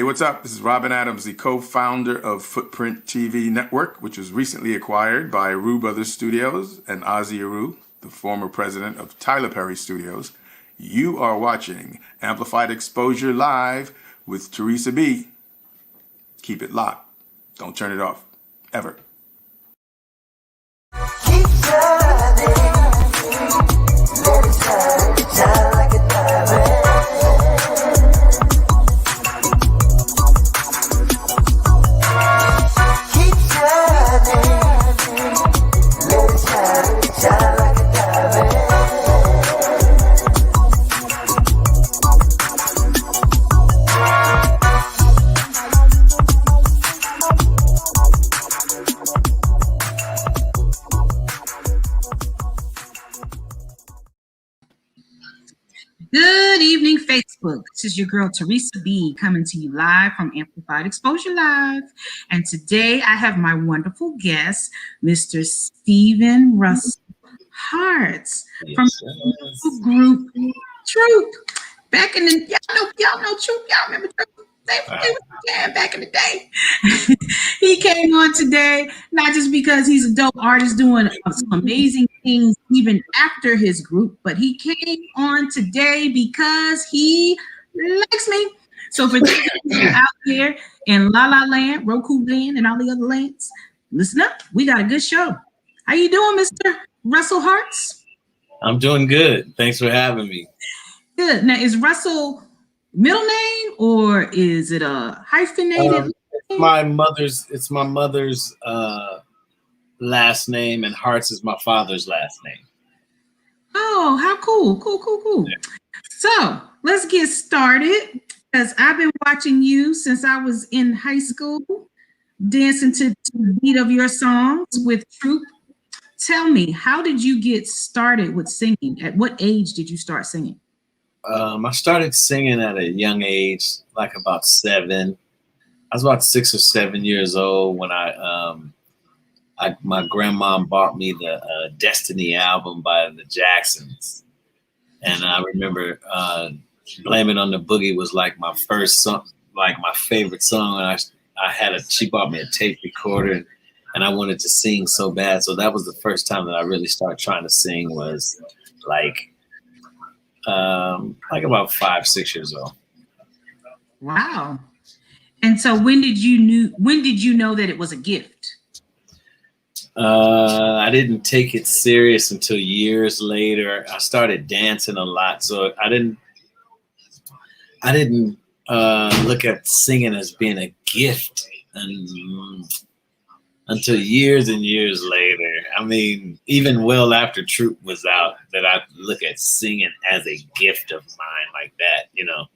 Hey, what's up? This is Robin Adams, the co-founder of Footprint TV Network, which was recently acquired by Aru Brothers Studios and Ozzy Aru, the former president of Tyler Perry Studios. You are watching Amplified Exposure Live with Teresa B. Keep it locked. Don't turn it off. Ever. Keep shining. Let it shine. Shine like a diamond. Good evening, Facebook. This is your girl, Teresa B, coming to you live from Amplified Exposure Live. And today I have my wonderful guest, Mr. Stephen Russell Harts from the group Troop. Back in the, y'all know Troop. Y'all remember Troop? They was playing back in the day. He came on today, not just because he's a dope artist doing some amazing things even after his group, but he came on today because he likes me. So for those out there in La La Land, Roku Land, and all the other lands, listen up. We got a good show. How you doing, Mr. Russell Harts? I'm doing good. Thanks for having me. Good. Now, is Russell middle name or is it a hyphenated? It's my mother's last name, and Harts is my father's last name. Oh, how cool. Cool. Yeah. So let's get started, because I've been watching you since I was in high school, dancing to the beat of your songs with Troop. Tell me, how did you get started with singing? At what age did you start singing? I started singing at a young age, like about 7. I was about 6 or 7 years old when my grandma bought me the Destiny album by the Jacksons. And I remember Blame It on the Boogie was like my first song, like my favorite song. And she bought me a tape recorder, and I wanted to sing so bad. So that was the first time that I really started trying to sing, was like about 5, 6 years old. Wow. And so when did you know that it was a gift? I didn't take it serious until years later. I started dancing a lot, so I didn't look at singing as being a gift until years and years later. I mean, even well after Troop was out, that I look at singing as a gift of mine like that, you know.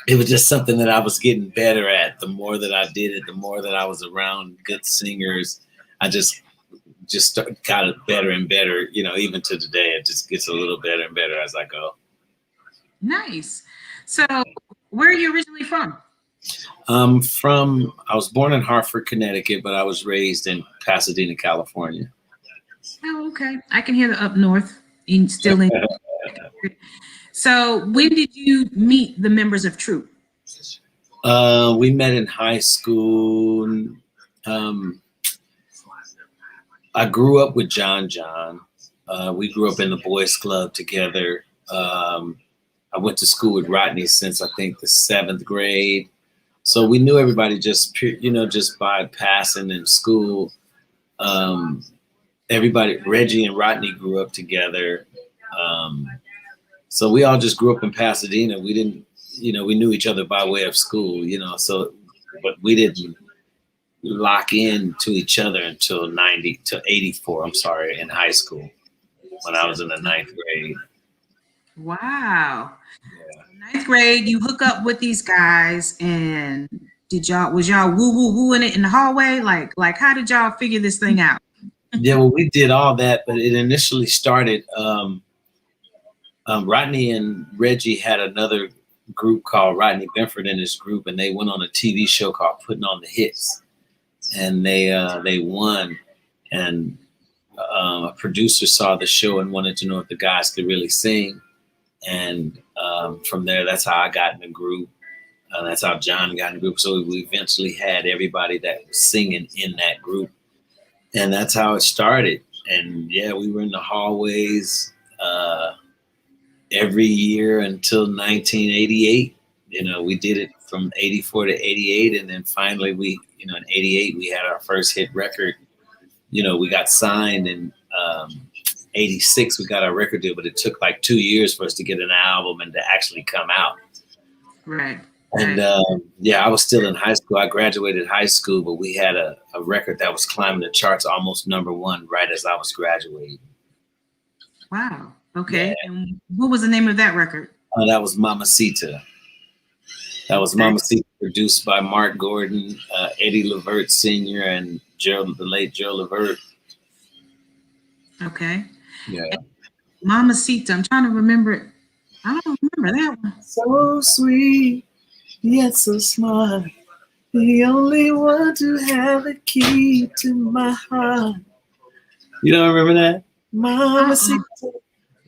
It was just something that I was getting better at. The more that I did it, the more that I was around good singers, I just got it better and better, you know. Even to today, it just gets a little better and better as I go. Nice. So where are you originally from? I was born in Hartford, Connecticut, but I was raised in Pasadena, California. Oh, okay. I can hear the up north. Still in. So when did you meet the members of Troop? We met in high school. I grew up with John. We grew up in the boys club together. I went to school with Rodney since I think the 7th grade. So we knew everybody just by passing in school. Everybody, Reggie and Rodney grew up together. So we all just grew up in Pasadena. We didn't, we knew each other by way of school, but we didn't lock in to each other until 84, in high school, when I was in the 9th grade. Wow. Yeah. 9th grade, you hook up with these guys, and was y'all wooing it in the hallway? Like how did y'all figure this thing out? Yeah, well, we did all that, but it initially started, Rodney and Reggie had another group called Rodney Benford and his group, and they went on a TV show called Putting on the Hits, and they won. And a producer saw the show and wanted to know if the guys could really sing. And from there, that's how I got in the group. That's how John got in the group. So we eventually had everybody that was singing in that group. And that's how it started. And yeah, we were in the hallways every year until 1988. You know, we did it from 84 to 88. And then finally in 88, we had our first hit record. You know, we got signed in 86, we got our record deal, but it took like 2 years for us to get an album and to actually come out. Right. And I was still in high school. I graduated high school, but we had a record that was climbing the charts almost #1 right as I was graduating. Wow. Okay. Yeah. And what was the name of that record? That was Mamacita. That was Mamacita, produced by Mark Gordon, Eddie Levert Sr., and the late Joe Levert. Okay. Yeah. Mamacita. I'm trying to remember it. I don't remember that one. So sweet, yet so smart. The only one to have a key to my heart. You don't remember that? Mamacita.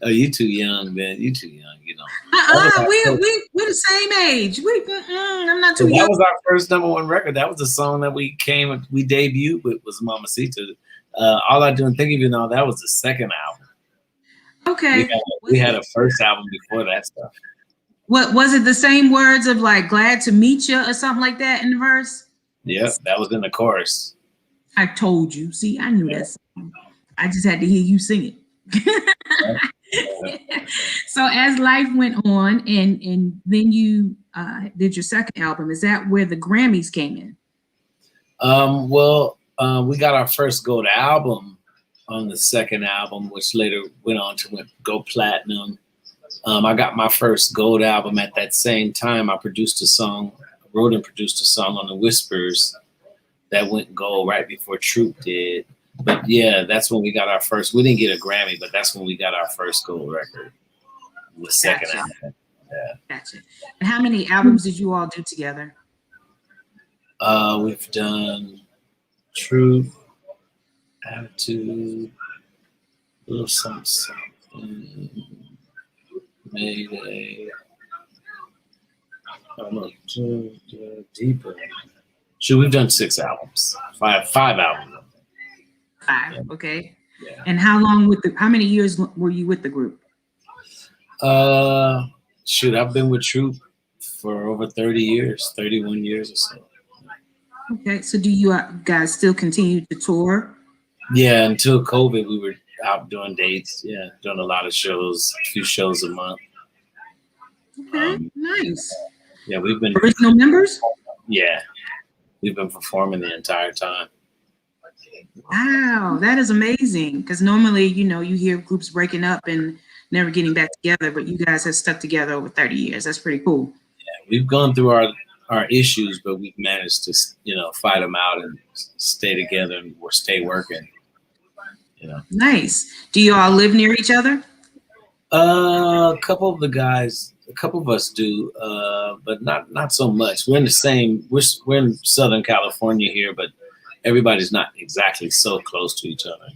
Oh, you too young, man. You too young, you know. We're the same age. I'm not too young. That was our first #1 record. That was the song that we debuted with, was Mamacita. All I Do and Think of You Now, that was the second album. Okay. We had a first album before that stuff. What was it? The same words of like "glad to meet you" or something like that in the verse? Yeah, that was in the chorus. I told you. See, I knew that song. I just had to hear you sing it. So as life went on, and then you did your second album, is that where the Grammys came in? We got our first gold album on the second album, which later went on to go platinum. I got my first gold album at that same time. I wrote and produced a song on the Whispers that went gold right before Troop did. But yeah, that's when we got our first. We didn't get a Grammy, but that's when we got our first gold record. The second album. Yeah. Gotcha. And how many albums did you all do together? We've done Truth, Attitude, a little something, Mayday. I don't know, Deeper. Sure, we've done 6 albums, five albums. 5. Yeah. Okay. Yeah. And how many years were you with the group? I've been with Troop for over 30 years, 31 years or so. Okay, so do you guys still continue to tour? Yeah, until COVID, we were out doing dates. Yeah, doing a lot of shows, a few shows a month. Okay, nice. Yeah, we've been original members. Yeah, we've been performing the entire time. Wow, that is amazing. Because normally, you hear groups breaking up and never getting back together, but you guys have stuck together over 30 years. That's pretty cool. Yeah, we've gone through our issues, but we've managed to, fight them out and stay together and stay working. Nice. Do you all live near each other? A couple of us do, but not so much. We're in the same. We're in Southern California here, but everybody's not exactly so close to each other.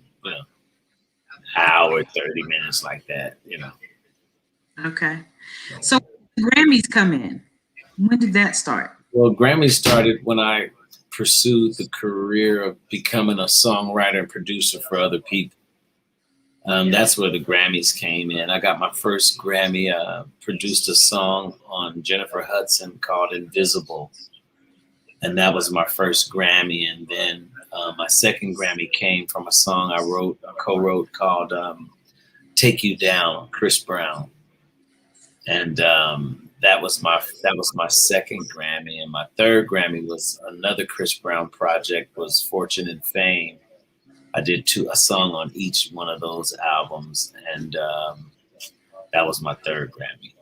Hour, 30 minutes like that. Okay. So the Grammys come in. When did that start? Well, Grammy started when I pursued the career of becoming a songwriter and producer for other people. That's where the Grammys came in. I got my first Grammy, produced a song on Jennifer Hudson called Invisible. And that was my first Grammy. And then my second Grammy came from a song I co-wrote called Take You Down, Chris Brown. And that was my second Grammy. And my third Grammy was another Chris Brown project, was Fortune and Fame. I did a song on each one of those albums, and that was my third Grammy.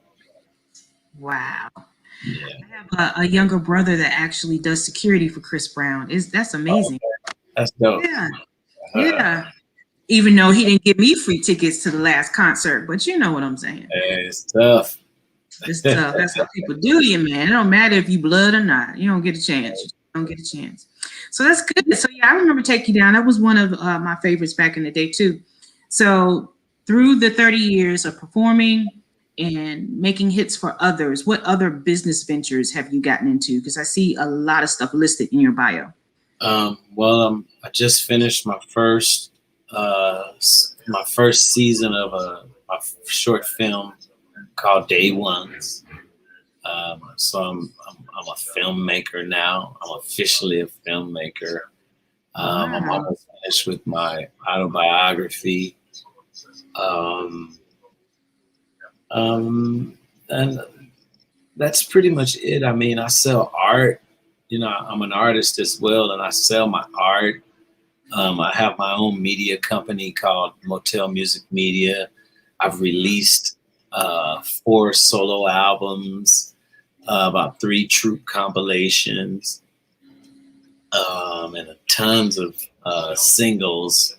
Wow. Yeah. I have a younger brother that actually does security for Chris Brown. That's amazing. Oh, that's dope. Yeah. Yeah. Even though he didn't give me free tickets to the last concert, but you know what I'm saying. It's tough. It's tough. That's what people do to you, man. It don't matter if you blood or not. You don't get a chance. You don't get a chance. So that's good. So yeah, I remember Take You Down. That was one of my favorites back in the day too. So through the 30 years of performing and making hits for others, what other business ventures have you gotten into? Because I see a lot of stuff listed in your bio. I just finished my first season of a short film called Day Ones. So I'm a filmmaker now. I'm officially a filmmaker. I'm Wow. almost finished with my autobiography. And that's pretty much it. I mean, I sell art. You know, I'm an artist as well, and I sell my art. I have my own media company called Motel Music Media. I've released 4 solo albums, about 3 troop compilations, and tons of singles,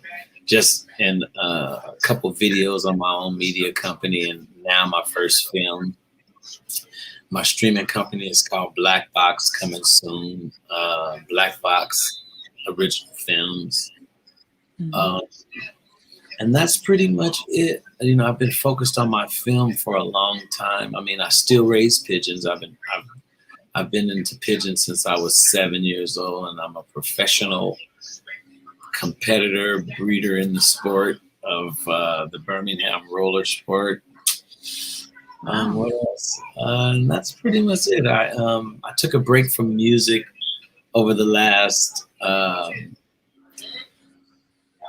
just in a couple videos on my own media company, and now my first film. My streaming company is called Black Box, coming soon. Black Box Original Films. And that's pretty much it. You know, I've been focused on my film for a long time. I mean, I still raise pigeons. I've been into pigeons since I was 7 years old, and I'm a professional competitor, breeder in the sport of the Birmingham roller sport. What else? And that's pretty much it. I took a break from music over the last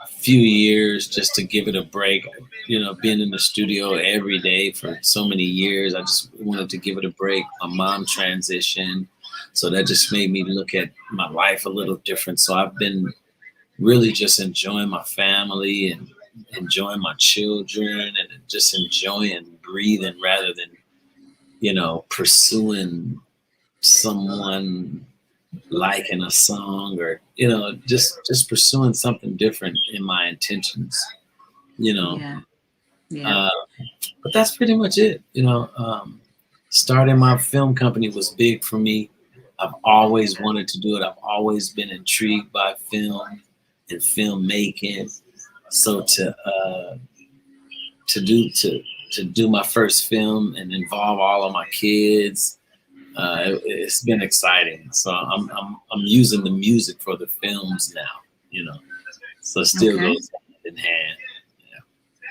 few years just to give it a break. You know, being in the studio every day for so many years, I just wanted to give it a break. My mom transitioned, so that just made me look at my life a little different. So I've been really just enjoying my family and enjoying my children and just enjoying breathing rather than, you know, pursuing someone liking a song or, you know, just pursuing something different in my intentions, you know. Yeah. But that's pretty much it. You know, starting my film company was big for me. I've always wanted to do it. I've always been intrigued by film and filmmaking. So to do my first film and involve all of my kids, it's been exciting. So I'm using the music for the films now, you know. So it still goes hand in hand. Yeah.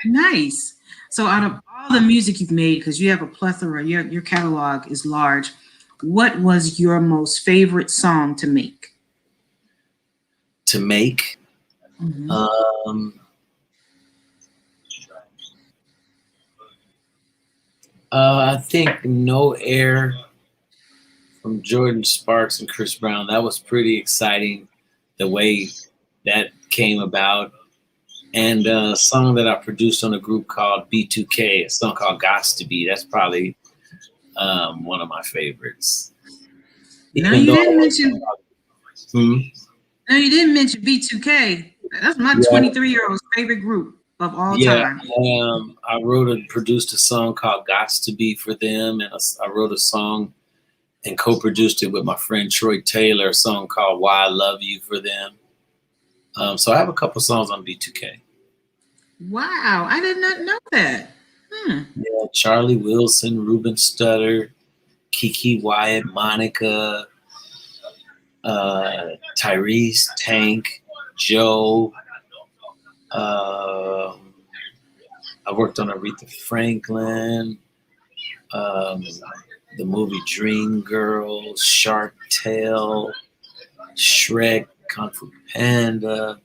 Nice. So out of all the music you've made, because you have a plethora, your catalog is large, what was your most favorite song to make? I think No Air from Jordan Sparks and Chris Brown. That was pretty exciting, the way that came about. And a song that I produced on a group called B2K, a song called Gots to Be. That's probably one of my favorites. No, you didn't mention B2K. That's my 23-year-old's favorite group of all time. I produced a song called Gots to Be for them, and I wrote a song and co-produced it with my friend Troy Taylor, a song called Why I Love You for them. So I have a couple songs on B2K. Wow, I did not know that. Yeah, Charlie Wilson, Ruben Studdard, Kiki Wyatt, Monica, Tyrese, Tank, Joe. I worked on Aretha Franklin, the movie Dreamgirls, Shark Tale, Shrek, Kung Fu Panda.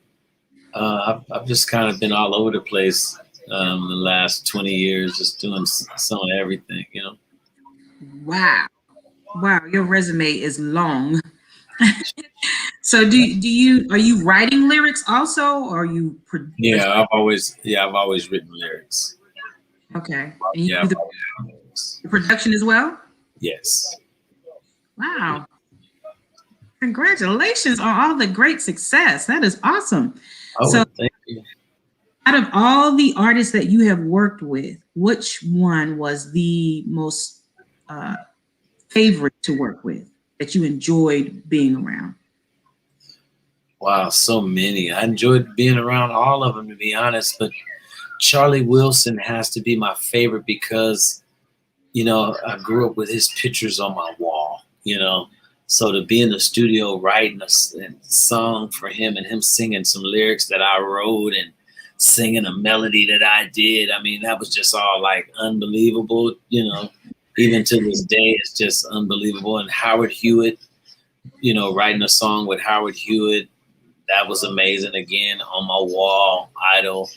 I've just kind of been all over the place the last 20 years, just doing some of everything, you know. Wow, your resume is long. So are you writing lyrics also, or are you? I've always written lyrics. Okay, and you do the production as well? Yes. Wow. Congratulations on all the great success. That is awesome. Oh, so, thank you. Out of all the artists that you have worked with, which one was the most favorite to work with that you enjoyed being around? Wow, so many. I enjoyed being around all of them, to be honest, but Charlie Wilson has to be my favorite because I grew up with his pictures on my wall, So to be in the studio writing a song for him and him singing some lyrics that I wrote and singing a melody that I did, I mean, that was just all like unbelievable, Even to this day, it's just unbelievable. And Howard Hewitt, writing a song with Howard Hewitt, that was amazing. Again, on my wall, idol.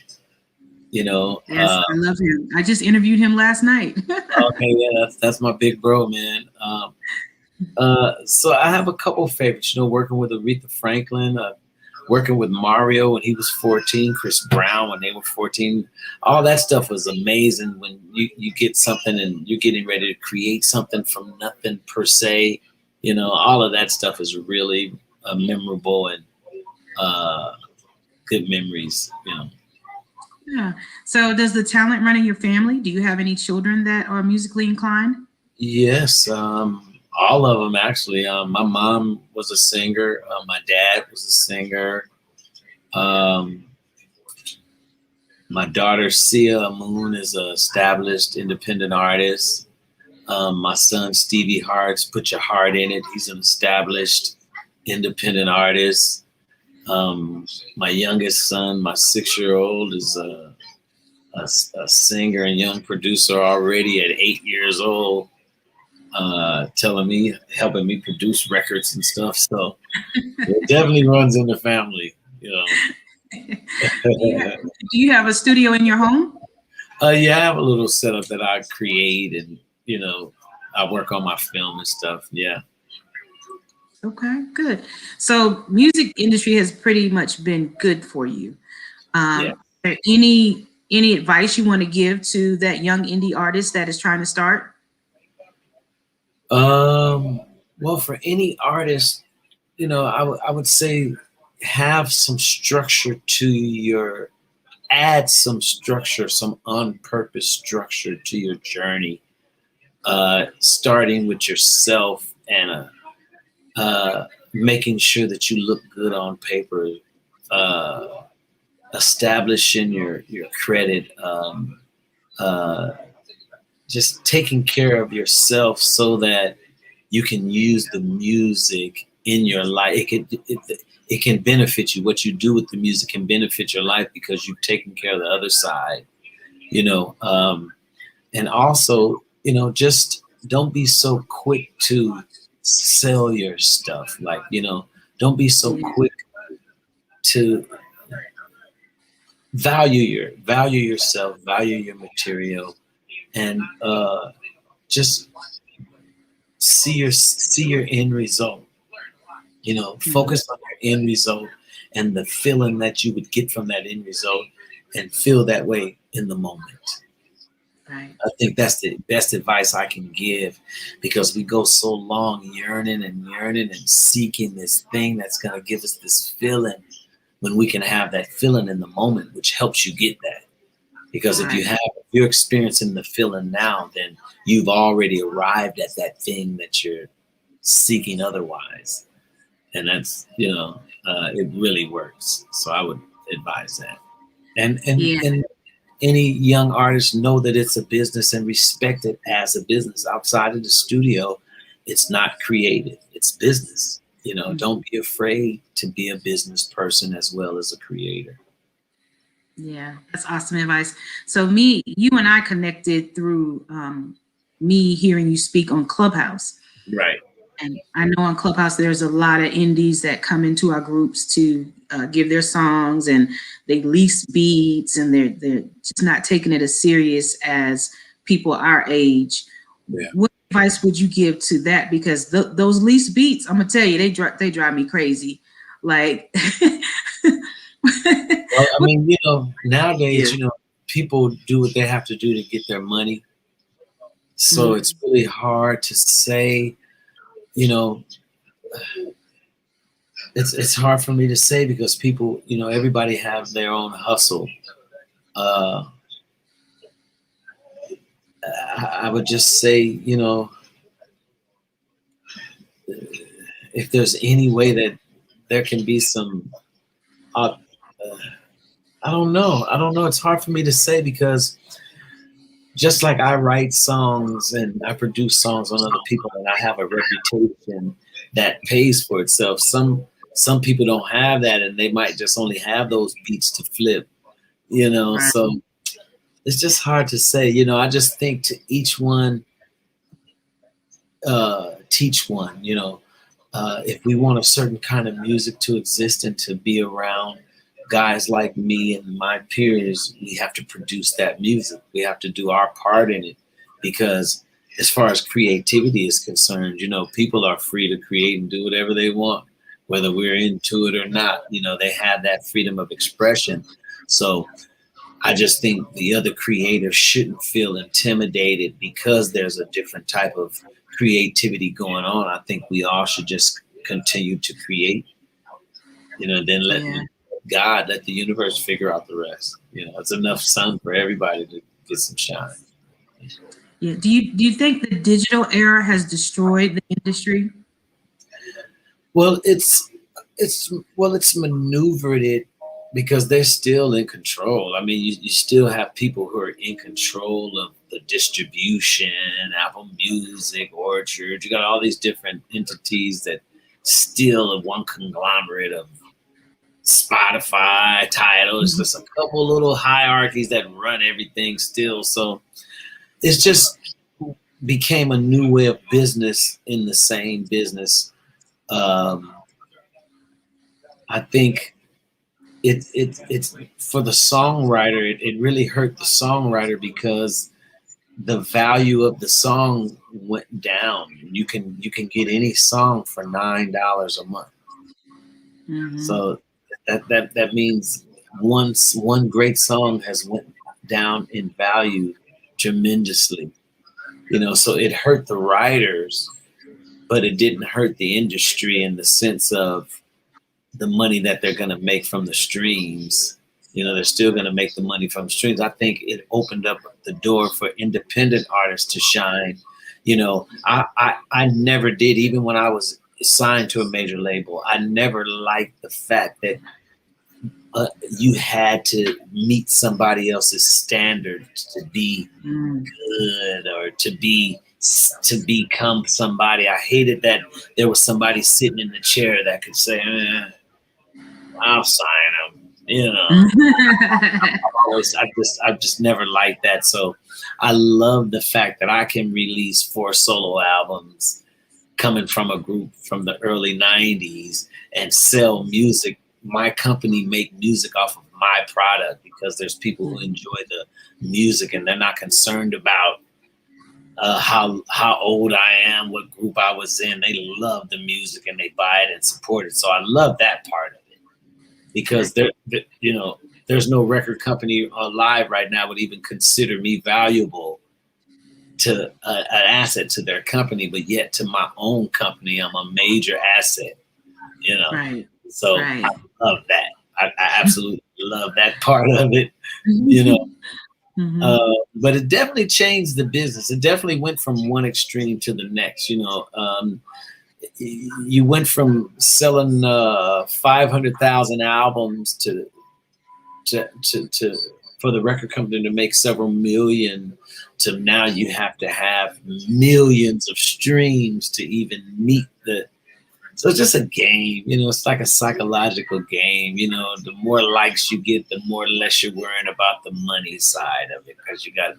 Yes, I love him. I just interviewed him last night. Okay, yeah, that's my big bro, man. So I have a couple favorites, working with Aretha Franklin, working with Mario when he was 14, Chris Brown when they were 14. All that stuff was amazing when you get something and you're getting ready to create something from nothing per se. All of that stuff is really memorable and good memories, Yeah. So does the talent run in your family? Do you have any children that are musically inclined? Yes, all of them actually. My mom was a singer. My dad was a singer. My daughter Sia Moon is an established independent artist. My son Stevie Harts, Put Your Heart in It. He's an established independent artist. My youngest son, my 6-year-old, is a singer and young producer already at 8 years old, helping me produce records and stuff. So it definitely runs in the family, Do you have a studio in your home? Yeah, I have a little setup that I create and, I work on my film and stuff. Yeah. Okay, good. So music industry has pretty much been good for you. Yeah. Is there any advice you want to give to that young indie artist that is trying to start? Well, for any artist, I would say have some structure to add some structure, some on-purpose structure to your journey, starting with yourself and making sure that you look good on paper, establishing your credit, just taking care of yourself so that you can use the music in your life. It can benefit you. What you do with the music can benefit your life because you've taken care of the other side, and also, just don't be so quick to sell your stuff. Like, don't be so quick to value yourself, value your material, and just see your end result. Focus on your end result and the feeling that you would get from that end result, and feel that way in the moment. Right. I think that's the best advice I can give, because we go so long yearning and seeking this thing that's going to give us this feeling, when we can have that feeling in the moment, which helps you get that. Because if you're experiencing the feeling now, then you've already arrived at that thing that you're seeking otherwise. And that's, it really works. So I would advise that. And any young artists know that it's a business and respect it as a business. Outside of the studio, it's not creative, it's business. Don't be afraid to be a business person as well as a creator. Yeah, that's awesome advice. So you and I connected through me hearing you speak on Clubhouse. Right. And I know on Clubhouse, there's a lot of indies that come into our groups to give their songs, and they lease beats, and they're just not taking it as serious as people our age. Yeah. What advice would you give to that? Because those lease beats, I'm gonna tell you, they drive me crazy. Like, well, I mean, nowadays, people do what they have to do to get their money. So it's really hard to say. It's hard for me to say, because people, everybody have their own hustle. I would just say, if there's any way that there can be some, I don't know. It's hard for me to say, because just like I write songs and I produce songs on other people, and I have a reputation that pays for itself. Some people don't have that, and they might just only have those beats to flip, you know. Right. So it's just hard to say, you know. I just think to each one, teach one, you know. If we want a certain kind of music to exist and to be around guys like me and my peers, we have to produce that music. We have to do our part in it, because as far as creativity is concerned, you know, people are free to create and do whatever they want, whether we're into it or not. You know, they have that freedom of expression. So I just think the other creators shouldn't feel intimidated because there's a different type of creativity going on. I think we all should just continue to create, you know, then let God, let the universe figure out the rest. You know, it's enough sun for everybody to get some shine. Yeah. Do you think the digital era has destroyed the industry? Well, it's maneuvered it because they're still in control. I mean, you still have people who are in control of the distribution, Apple Music, Orchard. You got all these different entities that still are one conglomerate of Spotify, Tidal. It's just a couple little hierarchies that run everything still. So it's just became a new way of business in the same business. I think it's for the songwriter. It really hurt the songwriter because the value of the song went down. You can get any song for $9 a month. Mm-hmm. So that means one great song has went down in value tremendously. You know, so it hurt the writers, but it didn't hurt the industry in the sense of the money that they're going to make from the streams. You know, they're still going to make the money from streams. I think it opened up the door for independent artists to shine. You know, I never did, even when I was signed to a major label, I never liked the fact that you had to meet somebody else's standard to be good or to become somebody. I hated that there was somebody sitting in the chair that could say, I'll sign them. You know, I've just never liked that. So I love the fact that I can release 4 solo albums coming from a group from the early 90s and sell music. My company make music off of my product because there's people who enjoy the music and they're not concerned about how old I am, what group I was in. They love the music and they buy it and support it. So I love that part of it, because you know, there's no record company alive right now would even consider me valuable to an asset to their company, but yet to my own company, I'm a major asset. You know, right. So right. I love that. I absolutely love that part of it. You know. Mm-hmm. But it definitely changed the business. It definitely went from one extreme to the next. You know, you went from selling 500,000 albums to for the record company to make several million, to now you have to have millions of streams to even meet the. So it's just a game, you know, it's like a psychological game. You know, the more likes you get, the more less you're worrying about the money side of it, because you got,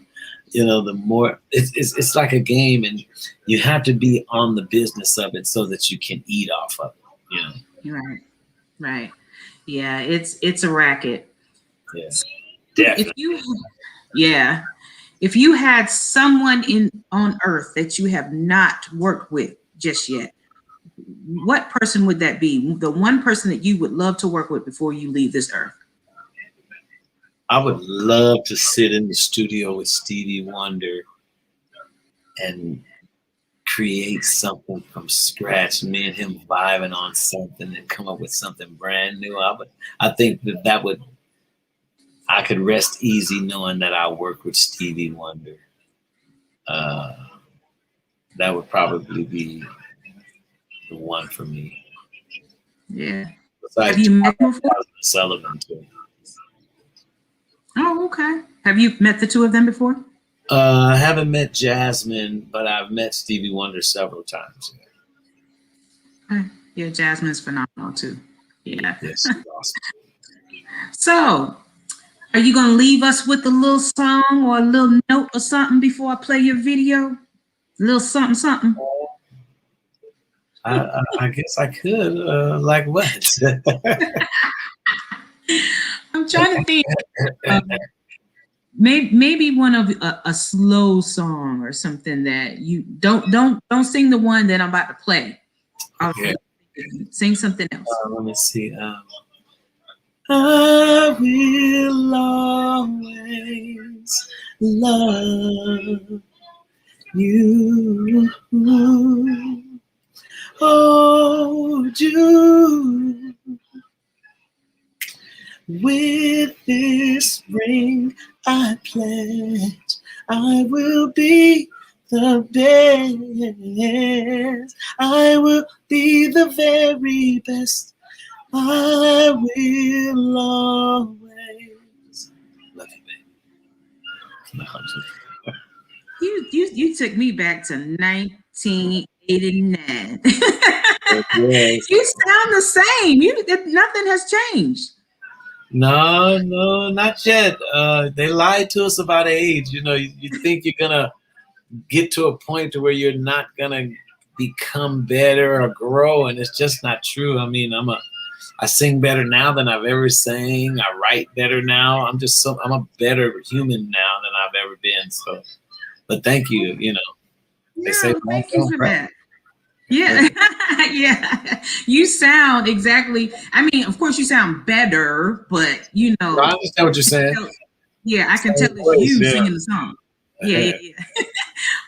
you know, the more it's like a game, and you have to be on the business of it so that you can eat off of it, you know. Right. Yeah, it's a racket. Yeah, definitely. If you had someone on earth that you have not worked with just yet, what person would that be? The one person that you would love to work with before you leave this earth? I would love to sit in the studio with Stevie Wonder and create something from scratch. Me and him vibing on something and come up with something brand new. I think that would. I could rest easy knowing that I work with Stevie Wonder. That would probably be the one for me. Yeah. Besides, have you met him before? Sullivan too. Oh, okay. Have you met the two of them before? I haven't met Jasmine, but I've met Stevie Wonder several times. Yeah, Jasmine's phenomenal too. Yeah. Yes, she's awesome. So, are you gonna leave us with a little song or a little note or something before I play your video? A little something, something. I guess I could. Like what? I'm trying to think. Maybe one of a slow song or something that you don't sing the one that I'm about to play. Okay. Sing something else. Let me see. I will always love you. Hold you with this ring. I pledge I will be the best. I will be the very best. I will always love you, baby. You took me back to 1989. Yes. You sound the same. Nothing has changed. No, not yet. They lied to us about age. You know, you think you're gonna get to a point to where you're not gonna become better or grow, and it's just not true. I mean, I sing better now than I've ever sang. I write better now. I'm a better human now than I've ever been. So, but thank you. You know, they say thank you for that. Yeah, yeah. You sound exactly. I mean, of course, you sound better, but you know. I understand what you're saying. Yeah, I can tell it's you singing the song. Yeah.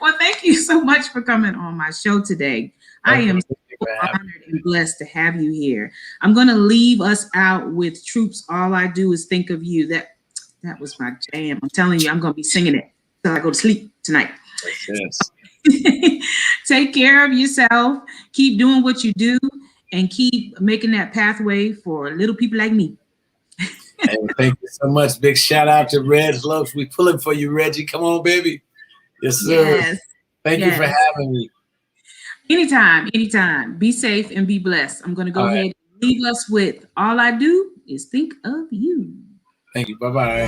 Well, thank you so much for coming on my show today. I am so honored and blessed to have you here. I'm going to leave us out with Troops. All I Do Is Think of You. That was my jam. I'm telling you, I'm going to be singing it till I go to sleep tonight. Yes. Take care of yourself. Keep doing what you do and keep making that pathway for little people like me. Hey, thank you so much. Big shout out to Reg Lopes. We pulling for you, Reggie. Come on, baby. Yes, sir. Yes. Thank you for having me. Anytime. Be safe and be blessed. I'm going to go ahead and leave us with All I Do Is Think of You. Thank you. Bye-bye.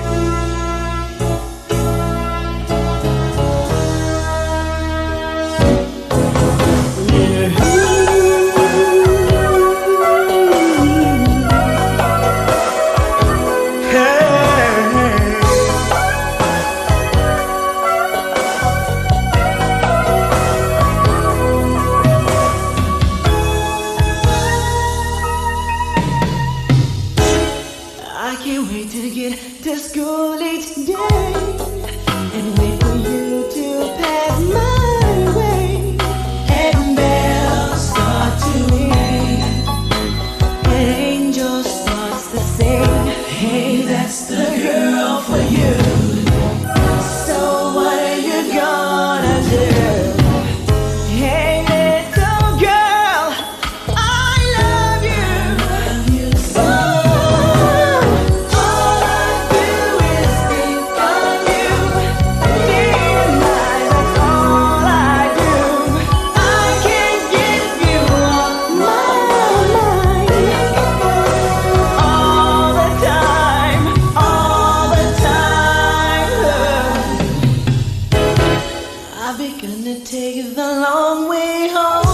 I've begun to take the long way home.